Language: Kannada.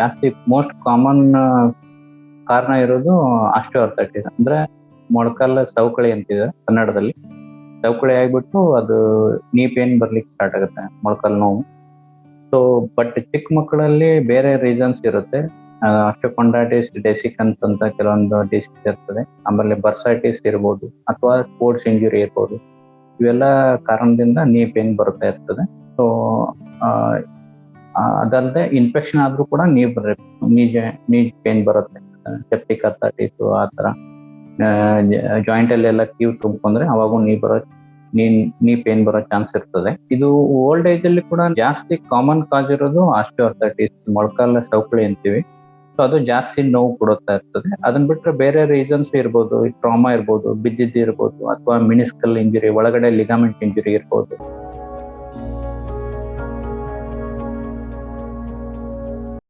ಜಾಸ್ತಿ ಮೋಸ್ಟ್ ಕಾಮನ್ ಕಾರಣ ಇರೋದು ಆಸ್ಟಿಯೋಆರ್ಥೈಟಿಸ್. ಅಂದ್ರೆ ಮೊಣಕಾಲ ಸವಕಳಿ ಅಂತಿದೆ ಕನ್ನಡದಲ್ಲಿ. ಸವಕಳಿ ಆಗ್ಬಿಟ್ಟು ಅದು ನೀ ಪೇನ್ ಬರ್ಲಿಕ್ಕೆ ಸ್ಟಾರ್ಟ್ ಆಗುತ್ತೆ, ಮೊಣಕಾಲು ನೋವು. ಸೊ ಬಟ್ ಚಿಕ್ಕ ಮಕ್ಕಳಲ್ಲಿ ಬೇರೆ ರೀಸನ್ಸ್ ಇರುತ್ತೆ. ಆಸ್ಟಿಯೋಕೊಂಡ್ರೈಟಿಸ್ ಡೆಸಿಕನ್ಸ್ ಅಂತ ಕೆಲವೊಂದು ಡಿಸೀಸ್ ಇರ್ತದೆ. ಆಮೇಲೆ ಬರ್ಸೈಟಿಸ್ ಇರ್ಬೋದು, ಅಥವಾ ಸ್ಪೋರ್ಟ್ಸ್ ಇಂಜುರಿ ಇರ್ಬೋದು. ಇವೆಲ್ಲ ಕಾರಣದಿಂದ ನೀ ಪೇನ್ ಬರುತ್ತಾ ಇರ್ತದೆ. ಸೊ ಅದಲ್ಲದೆ ಇನ್ಫೆಕ್ಷನ್ ಆದ್ರೂ ಕೂಡ ನೀ ಪೇನ್ ಬರುತ್ತೆ. ಸೆಪ್ಟಿಕ್ ಅರ್ಥೈಟಿಸ್ ಆ ಥರ ಜಾಯಿಂಟ್ ಅಲ್ಲೆಲ್ಲ ಕೀವು ತುಂಬಿಕೊಂಡ್ರೆ ಅವಾಗೂ ನೀ ಪೇನ್ ಬರೋ ಚಾನ್ಸ್ ಇರ್ತದೆ. ಇದು ಓಲ್ಡ್ ಏಜ್ ಅಲ್ಲಿ ಕೂಡ ಜಾಸ್ತಿ ಕಾಮನ್ ಕಾಸ್ ಇರೋದು ಆಸ್ಟಿಯೋಆರ್ಥೈಟಿಸ್, ಮೊಳಕಾಲ ಸವಕಳಿ ಅಂತೀವಿ. ಸೊ ಅದು ಜಾಸ್ತಿ ನೋವು ಕೊಡುತ್ತಾ ಇರ್ತದೆ. ಅದನ್ನ ಬಿಟ್ರೆ ಬೇರೆ ರೀಸನ್ಸ್ ಇರ್ಬೋದು, ಟ್ರಾಮಾ ಇರ್ಬೋದು, ಬಿದ್ದಿದ್ದು ಇರ್ಬೋದು, ಅಥವಾ ಮಿನಿಸ್ಕಲ್ ಇಂಜುರಿ, ಒಳಗಡೆ ಲಿಗಾಮೆಂಟ್ ಇಂಜುರಿ ಇರ್ಬೋದು.